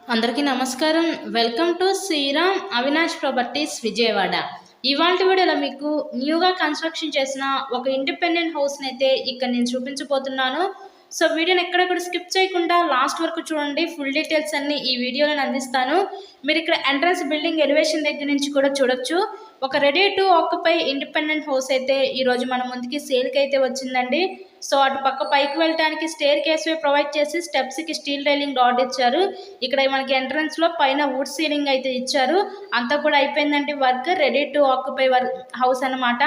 అందరికీ నమస్కారం. Welcome to Sriram Avinash properties Vijayawada. ఇవాల్టి వీడియోలో మీకు న్యూగా కన్స్ట్రక్షన్ చేసిన ఒక ఇండిపెండెంట్ హౌస్ని అయితే ఇక్కడ నేను చూపించబోతున్నాను. సో వీడియోని ఎక్కడ కూడా స్కిప్ చేయకుండా లాస్ట్ వరకు చూడండి. ఫుల్ డీటెయిల్స్ అన్ని ఈ వీడియోలో అందిస్తాను. మీరు ఇక్కడ ఎంట్రన్స్ బిల్డింగ్ ఎలివేషన్ దగ్గర నుంచి కూడా చూడొచ్చు. ఒక ready to occupy independent house అయితే ఈరోజు మన ముందుకి సేల్కి అయితే వచ్చిందండి. సో అటు పక్క పైకి వెళ్ళడానికి స్టేర్ కేస్వే ప్రొవైడ్ చేసి స్టెప్స్కి స్టీల్ రైలింగ్ రాడ్ ఇచ్చారు. ఇక్కడ మనకి ఎంట్రన్స్లో పైన వుడ్ సీలింగ్ అయితే ఇచ్చారు. అంతా కూడా అయిపోయిందండి work. Ready to occupy house అనమాట.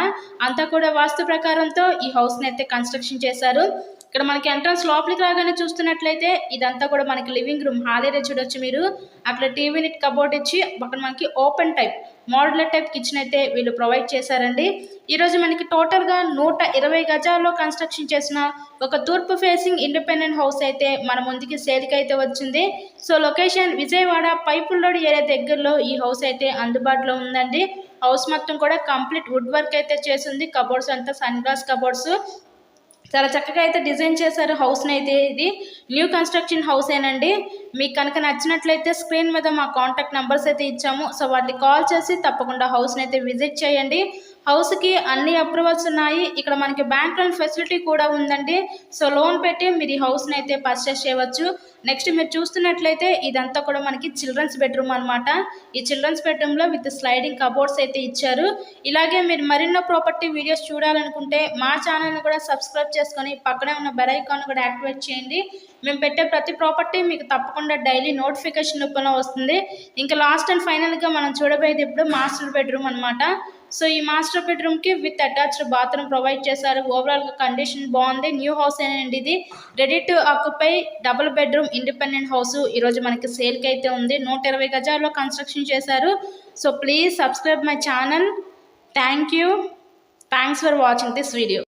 అంతా కూడా వాస్తు ప్రకారంతో ఈ హౌస్ని అయితే కన్స్ట్రక్షన్ చేశారు. ఇక్కడ మనకి ఎంట్రన్స్ లోపలికి రాగానే చూస్తున్నట్లయితే ఇదంతా కూడా మనకి లివింగ్ రూమ్ హాల్ ఏరియా చూడొచ్చు మీరు. అట్లా టీవీ నెట్ కబోర్డ్ ఇచ్చి పక్కన మనకి open type modular type kitchen అయితే వీళ్ళు ప్రొవైడ్ చేశారండి. ఈరోజు మనకి టోటల్గా 120 గజాల్లో కన్స్ట్రక్షన్ చేసిన ఒక తూర్పు ఫేసింగ్ ఇండిపెండెంట్ హౌస్ అయితే మన ముందుకి సేల్కి అయితే వచ్చింది. సో లొకేషన్ విజయవాడ పైపుల్లోడ్ ఏరియా దగ్గరలో ఈ హౌస్ అయితే అందుబాటులో ఉందండి. హౌస్ మొత్తం కూడా కంప్లీట్ వుడ్ వర్క్ అయితే చేసింది. కబోర్డ్స్ అంతా సన్ గ్లాస్ కబోర్డ్స్ చాలా చక్కగా అయితే డిజైన్ చేశారు హౌస్ని అయితే. ఇది న్యూ కన్స్ట్రక్షన్ హౌస్ ఏనండి. మీకు కనుక నచ్చినట్లయితే స్క్రీన్ మీద మా కాంటాక్ట్ నెంబర్స్ అయితే ఇచ్చాము. సో వాటికి కాల్ చేసి తప్పకుండా హౌస్ని అయితే విజిట్ చేయండి. హౌస్కి అన్ని అప్రూవల్స్ ఉన్నాయి. ఇక్కడ మనకి బ్యాంక్ లోన్ ఫెసిలిటీ కూడా ఉందండి. సో లోన్ పెట్టి మీరు ఈ హౌస్ని అయితే పర్చేస్ చేయవచ్చు. నెక్స్ట్ మీరు చూస్తున్నట్లయితే ఇదంతా కూడా మనకి చిల్డ్రన్స్ బెడ్రూమ్ అనమాట. ఈ చిల్డ్రన్స్ బెడ్రూమ్లో విత్ స్లైడింగ్ కబోర్డ్స్ అయితే ఇచ్చారు. ఇలాగే మీరు మరెన్నో ప్రాపర్టీ వీడియోస్ చూడాలనుకుంటే మా ఛానల్ని కూడా సబ్స్క్రైబ్ చేసుకొని పక్కనే ఉన్న బెల్ ఐకాన్ కూడా యాక్టివేట్ చేయండి. మేము పెట్టే ప్రతి ప్రాపర్టీ మీకు తప్పకుండా డైలీ నోటిఫికేషన్ రూపంలో వస్తుంది. ఇంకా లాస్ట్ అండ్ ఫైనల్గా మనం చూడబోయేది ఇప్పుడు మాస్టర్ బెడ్రూమ్ అనమాట. సో ఈ మాస్టర్ బెడ్రూమ్కి విత్ అటాచ్డ్ బాత్రూమ్ ప్రొవైడ్ చేశారు. ఓవరాల్గా కండిషన్ బాగుంది. న్యూ హౌస్ ఏనండి ఇది. Ready to occupy double bedroom independent house ఈరోజు మనకి సేల్కి అయితే ఉంది. 120 గజాల్లో కన్స్ట్రక్షన్ చేశారు. So please subscribe my channel. Thanks for watching this video.